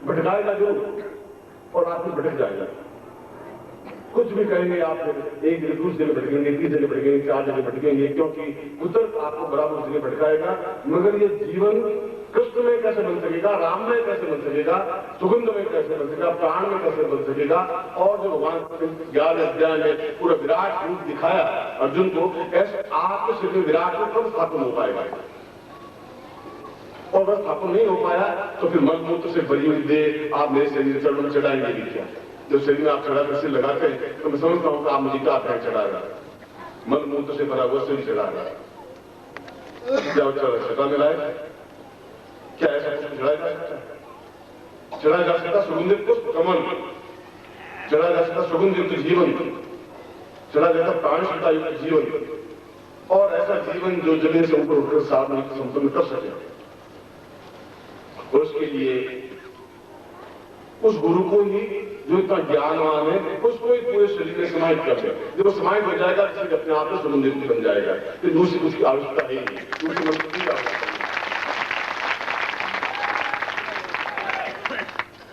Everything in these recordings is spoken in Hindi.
भटकाएगा जो और आदमी भटक जाएगा। कुछ भी कहेंगे आप, एक जगह दूसरी जगह भटकेंगे, 30 जगह भटकेंगे, 4 जगह भटकेंगे, क्योंकि कुदरत आपको बराबर जगह भटकाएगा। मगर ये जीवन कृष्ण में कैसे बन सकेगा, राम में कैसे बन सकेगा, सुगंध में कैसे बन सकेगा, प्राण में कैसे बन सकेगा। और जो भगवान 11 अध्याय में पूरा विराट रूप दिखाया अर्जुन को, ऐसे आपके शरीर में विराट रूप कब स्थापन हो पाएगा। और बस स्थापन नहीं हो पाया तो फिर मल मूत्र से भरी हुई देह आप मेरे शरीर चरणों में चढ़ाएंगे भी क्या। जब शरीर में आप चढ़ा कर लगाते हैं तो मैं समझता हूं कि आप मुझे क्या पैर चढ़ाएगा, मल मूत्र से भरा हुआ शरीर चढ़ाएगा। क्या चढ़ा मिलाए, क्या ऐसा चढ़ाया जा सकता? चढ़ाया जा सकता सुगंधित पुष्प कमल, चढ़ाया जा सकता सुगंधित जीवन, चढ़ाया जाता प्राणशक्ति युक्त जीवन, और ऐसा जीवन जो जमीन से ऊपर उठकर सार्वजनिक संपन्न कर सके। उसके लिए उस गुरु को ही जो इतना ज्ञानवान है उसको ही पूरे शरीर में समाहित कर दे। जब वो समाहित हो जाएगा तो अपने आप में सुगंधित बन जाएगा, फिर दूसरी कुछ की आवश्यकता है नहीं, दूसरी मंत्र की आवश्यकता नहीं।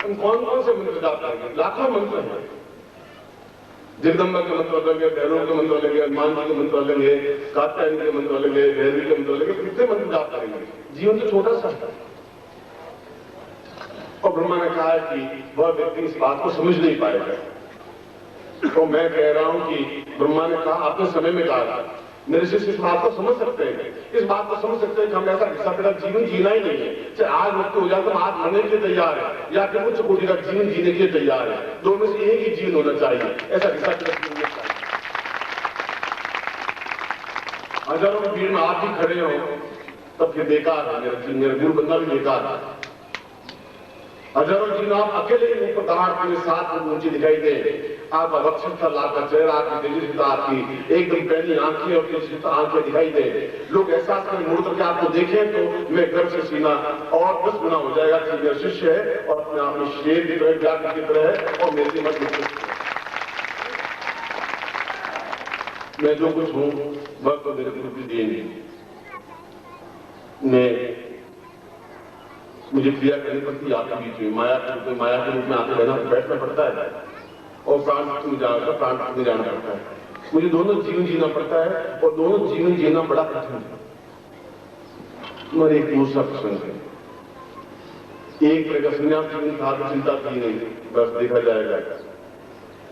हम कौन कौन से मंत्र जाप करेंगे? लाखों मंत्र हैं। जगदम्बा के मंत्र अलग है, भैरव के मंत्र अलग है, हनुमान जी के मंत्र अलग है, कात्यायनी के मंत्र अलग है, भैरवी के मंत्र अलग है। कितने मंत्र जाप करेंगे? जीवन तो छोटा सा है। और ब्रह्मा ने कहा कि वह व्यक्ति इस बात को समझ नहीं पाएगा। तो मैं कह रहा हूं कि ब्रह्मा ने कहा, आपने समय में कहा, मेरे शिष्य इस बात को समझ सकते हैं, इस बात को समझ सकते हैं कि हम ऐसा घिसा पिटा जीवन जीना ही नहीं है। चाहे आज मुक्त हो जाए तो आज मरने के लिए तैयार है, या फिर उच्च कोटि का जीवन जीने के लिए तैयार है। दोनों में से एक ही जीवन होना चाहिए, ऐसा घिसा पिटा जीवन होना चाहिए। हजारों की भीड़ में आप भी खड़े हो तब फिर बेकार है, मेरा गुरु बनना भी बेकार है। हजारों जीवन आप अकेले ही ऊपर दहाड़ पूरे 7 फुट ऊंची दिखाई दे, आपका वक्षस्थल, आपका चेहरा, आपकी तेजस्विता, आपकी एकदम पहली आंखें और तेजस्विता आंखें दिखाई दे। लोग एहसास करें, मुड़ करके आपको देखें तो मैं गर्व से सीना और 10 गुना हो जाएगा कि मेरा शिष्य है और अपने आप में शेर की तरह, व्याघ्र की तरह है और मेरी मत मैं जो कुछ हूं वह तो मेरे गुरु की देंगे। मैं मुझे क्रिया करनी पड़ती है आपके बीच में, माया के रूप में आके रहना बैठना पड़ता है, और प्राण शक्ति में जाना, प्राण शक्ति में जाना पड़ता है। मुझे दोनों जीवन जीना पड़ता है और दोनों जीवन जीना बड़ा कठिन है। और एक दूसरा प्रसंग है, एक तरह का संन्यास जीवन था तो चिंता की नहीं, बस देखा जाएगा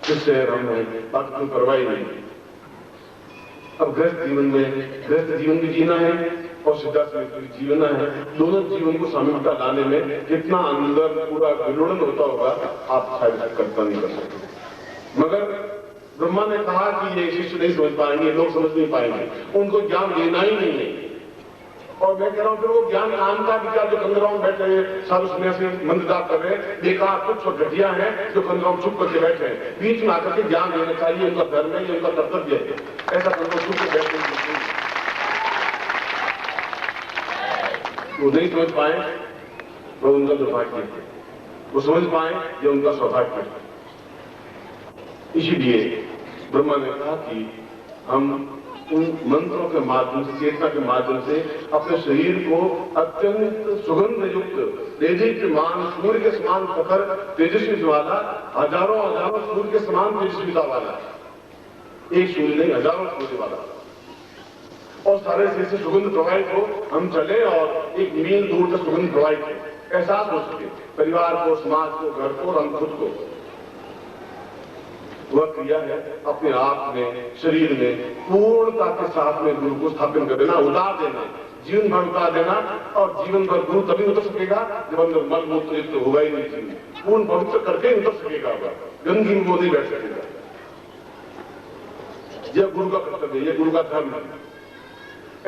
किस शहर हम हैं, बाकी कोई परवाह नहीं। अब गृहस्थ जीवन भी जीना है और सिद्धार्थ जीवन है। दोनों जीवन को सामूहिकता लाने में कितना अंदर पूरा विलोड़न होता होगा आप शायद कल्पना नहीं कर सकते। मगर ब्रह्मा ने कहा कि ये शिष्य नहीं समझ पाएंगे, लोग समझ नहीं पाएंगे, उनको ज्ञान देना ही नहीं है। और मैं कह रहा हूं फिर वो ज्ञान नाम का भी क्या, जो कंदराओं में बैठे हैं साधु सन्यासी मंत्र जाप कर रहे हैं, बेकार कुछ और घटिया हैं जो कंदराओं में चुप करके बैठे हैं। बीच में आकर के ज्ञान देना चाहिए, उनका धर्म है, उनका कर्तव्य है। ऐसा कंदराओं चुप के बैठे वो नहीं समझ पाए वो उनका दुर्भाग्य है, वो समझ पाए ये उनका सौभाग्य है। इसीलिए ब्रह्मा ने कहा कि हम उन मंत्रों के माध्यम से, चेतना के माध्यम से अपने शरीर को अत्यंत सुगंध युक्त, तेजस्वीमान सूर्य के समान प्रखर तेजस्वी वाला, हजारों सूर्य के समान तेजस्विता वाला, एक सूर्य नहीं हजारों सूर्य वाला, और सारे शरीर से सुगंध प्रवाहित हो, हम चले और एक मील दूर तक सुगंध प्रवाहित हो, एहसास हो सके परिवार को, समाज को, घर को और हम खुद को। वह क्रिया है अपने आप में, शरीर में पूर्णता के साथ में गुरु को स्थापन कर देना, उतार देना, जीवन भर उतार देना। और जीवन भर गुरु तभी उतर सकेगा जब अंदर मल मूत्र युक्त होगा ही नहीं। जीवन पूर्ण पवित्र करके उतर सकेगा, गंदगी में वो नहीं बैठ सकेगा। यह गुरु का कर्तव्य, यह गुरु का धर्म है।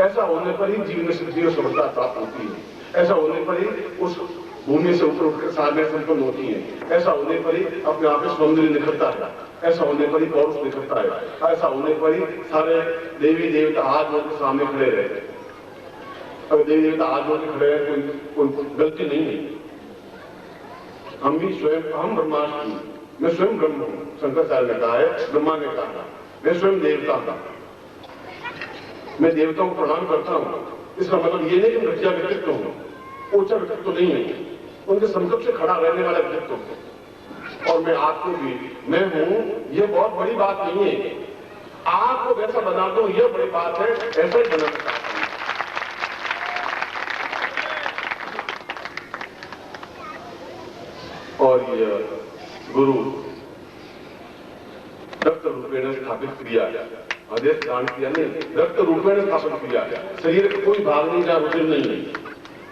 ऐसा होने पर ही जीवन में सिद्धि और सफलता प्राप्त होती है। ऐसा होने पर ही उस भूमि से ऊपर उठकर साधना संपन्न होती है। ऐसा होने पर ही अपने आप में सौंदर्य निखरता है। ऐसा होने पर ही पौरुष निखरता है। ऐसा होने पर ही सारे देवी देवता हाथ जोड़ के सामने खड़े रहते हैं। अगर देवी देवता हाथ जोड़ के खड़े रहे कोई गलती नहीं है। हम भी स्वयं, हम ब्रह्मास्मि, मैं स्वयं ब्रह्म हूं, शंकराचार्य ने कहा है, ब्रह्मा ने कहा, मैं स्वयं देवता हूं, मैं देवताओं को प्रणाम करता हूं। इसका मतलब ये नहीं कि घटिया व्यक्तित्व हूं, ऊंचा व्यक्तित्व नहीं है। उनके समकक्ष से खड़ा रहने वाला व्यक्तित्व हूं। और मैं आपको भी मैं हूं, यह बहुत बड़ी बात नहीं है। आपको वैसा बना दो, यह बड़ी बात है, ऐसा ही बना सकता हूं। और यह गुरु रक्त रूपेण स्थापित किया, आदेश दान किया नहीं, रक्त रूपेण स्थापित किया। शरीर का कोई भाग नहीं जहां रुधिर नहीं है।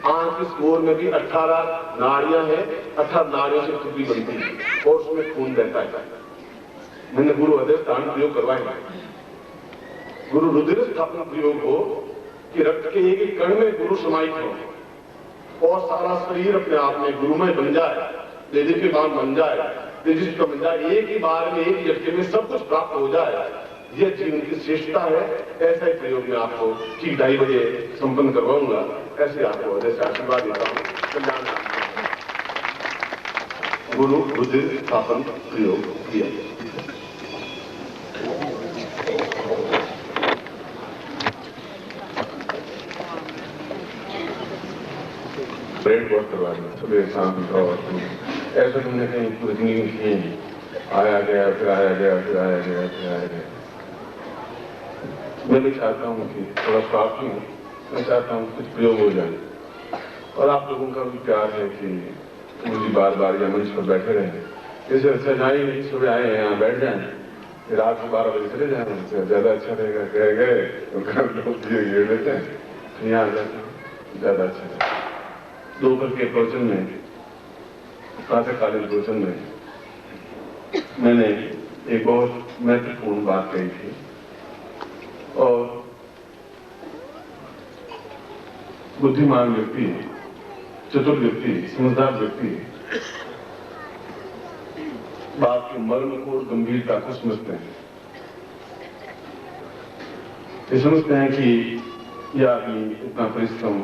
आंख इस ओर में भी 18 नाड़ियां हैं, 18 नाड़ियों से पृथ्वी बनती है और उसमें खून बहता है। मैंने गुरु आदेश दान प्रयोग करवाए। गुरु रुधिर स्थापना प्रयोग हो कि रक्त के एक एक कण में गुरु समाहित हो और सारा शरीर अपने आप में गुरुमय बन जाए, देदीप्यमान बन जाए, तेजस्वी बन जाए, एक ही बार में, एक ही झटके में सब कुछ प्राप्त हो जाए। यह जीवन की श्रेष्ठता है। ऐसा ही प्रयोग मैं आपको ठीक 2:30 बजे संपन्न करवाऊंगा। ऐसे आपको जैसे आशीर्वाद देता हूं। कल्याण गुरु रुधिर स्थापन प्रयोग किया। ब्रेड वॉश करवा दें सुबह शाम। और ऐसा तुमने कहीं पूरी जिंदगी में किए नहीं। आया गया, फिर आया गया, फिर आया गया, फिर आया गया। मैं भी चाहता हूँ कि थोड़ा स्वार्थी हूँ, मैं चाहता हूँ कुछ प्रयोग हो जाए। और आप लोगों का भी प्यार है कि मुझे बार बार या मंच पर बैठे रहे। इसे अच्छा जाए नहीं, सुबह आए यहाँ बैठ जाए, रात को 12 बजे चले जाए, ज्यादा अच्छा रहेगा। कह गए तो लोग घेर लेते हैं, यहाँ आ जाते हैं, ज्यादा अच्छा रहेगा। दोपहर के प्रवचन में, प्रातःकालीन प्रवचन में मैंने एक बहुत महत्वपूर्ण बात कही थी। और बुद्धिमान व्यक्ति, चतुर व्यक्ति, समझदार व्यक्ति बात के मर्म को और गंभीरता को समझते हैं। ये समझते हैं कि यह आदमी इतना परिश्रम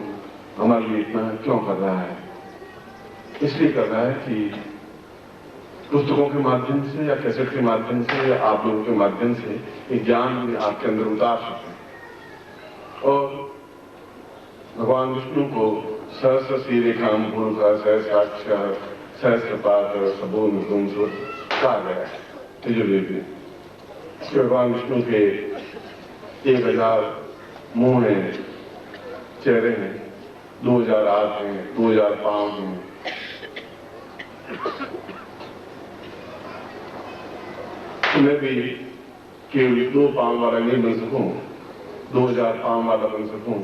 हमारे लिए इतना क्यों कर रहा है। इसलिए कर रहा है कि पुस्तकों के माध्यम से या कैसेट के माध्यम से या आप लोगों के माध्यम से एक ज्ञान आपके अंदर उतार सके। और भगवान विष्णु को सहस्र श्रीरेखाम गुरु का सहस्राक्षर सहस्रपाद सबोम कहा गया है यजुर्वेद में। भगवान विष्णु के 1000 मुंह हैं, चेहरे हैं, 2000 हाथ हैं, 2000 पांव हैं। मैं भी केवल 2 पांव वाला नहीं बन सकूं, 2000 पांव वाला बन सकूं,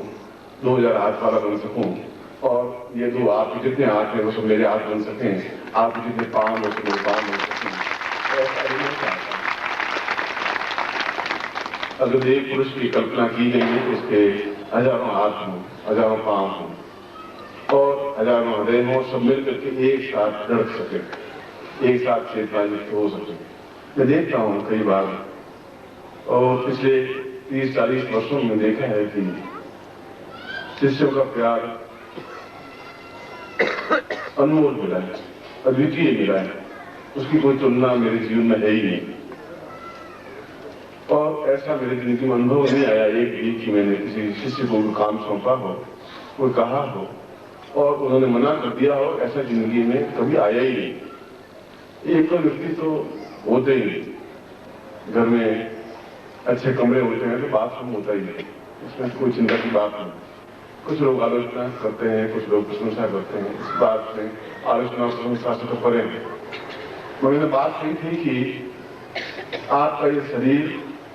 2000 हाथ वाला बन सकूं। और ये 2 आप जितने हाथ हैं वो सब मेरे हाथ बन सकें, आप जितने पांव हो सब मेरे पांव बन सकें। अगर एक पुरुष की कल्पना की गई है तो उसके हजारों हाथ हों, हजारों पांव हों और हजारों हृदय हों, सब मिलकर के एक साथ धड़क सके, एक साथ चेतना युक्त हो सके। मैं देखता हूं कई बार और पिछले 30-40 वर्षों में देखा है कि शिष्यों का प्यार अनमोल मिला है, अद्वितीय मिला है। उसकी कोई तुलना मेरे जीवन में है ही नहीं। और ऐसा मेरे जिंदगी में अनुभव नहीं आया एक भी कि मैंने किसी शिष्य को काम सौंपा हो, कोई कहा हो और उन्होंने मना कर दिया हो। ऐसा जिंदगी में कभी आया ही नहीं। एक तो व्यक्ति तो होते ही नहीं, घर में अच्छे कमरे होते हैं तो बाथरूम होता ही है, इसमें कोई चिंता की बात नहीं। कुछ लोग आलोचना करते हैं, कुछ लोग प्रशंसा करते हैं, इस बात में आलोचना और प्रशंसा से तो परे हैं। मैंने बात कही थी कि आपका ये शरीर,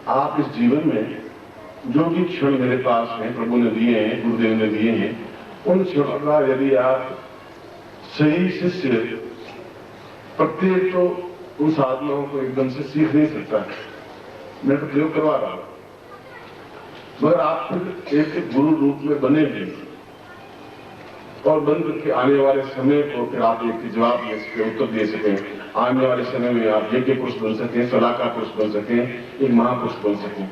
आप इस जीवन में जो भी क्षण मेरे पास हैं, प्रभु ने दिए हैं, गुरुदेव ने दिए हैं, उन क्षणों का यदि आप सही शिष्य, प्रत्येक तो उन साधनों को एकदम से सीख नहीं सकता है, मैं तो प्रयोग करवा रहा हूं, मगर आप फिर एक गुरु रूप में बने भी और बन के आने वाले समय को फिर आप एक जवाब दे सके, उत्तर दे सकें। आने वाले समय में आप यज्ञ पुरुष बन सकें, सलाहकार पुरुष बन सकें, एक महापुरुष बन सकें।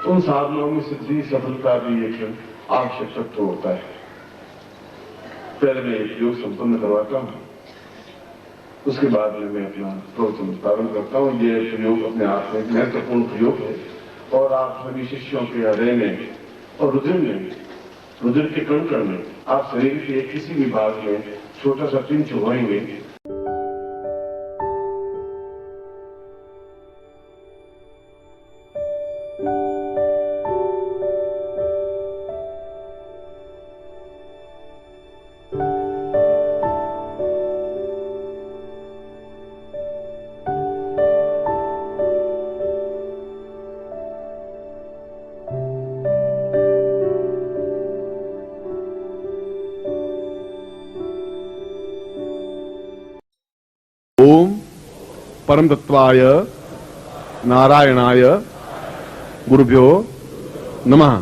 तो उन साधनों में सिद्धि सफलता भी एक आवश्यक तत्व होता है। पहले मैं एक योग संपन्न करवाता हूं, उसके बाद में मैं अपना प्रवचन प्रारंभ करता हूं। ये प्रयोग अपने आप में महत्वपूर्ण प्रयोग है और आप सभी शिष्यों के हृदय में और रुधिर में, रुधिर के कण कण में, आप शरीर के किसी भी भाग में छोटा सा चिन्ह चुभाएंगे। ओम परम तत्वाय नारायणाय गुरुभ्यो नमः।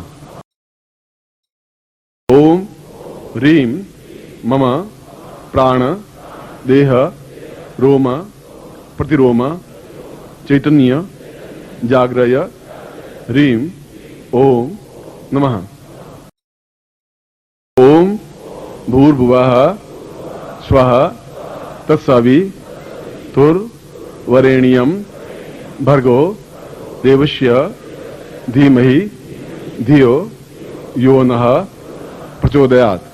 ओम ह्रीं मम प्राण देह रोम प्रतिरोम चैतन्य जाग्रय ह्रीं ओम नमः। ओम भूर्भुवः स्वः तत्सवितुर्वरेण्यं भर्गो देवस्य धीमहि धियो यो नः प्रचोदयात्।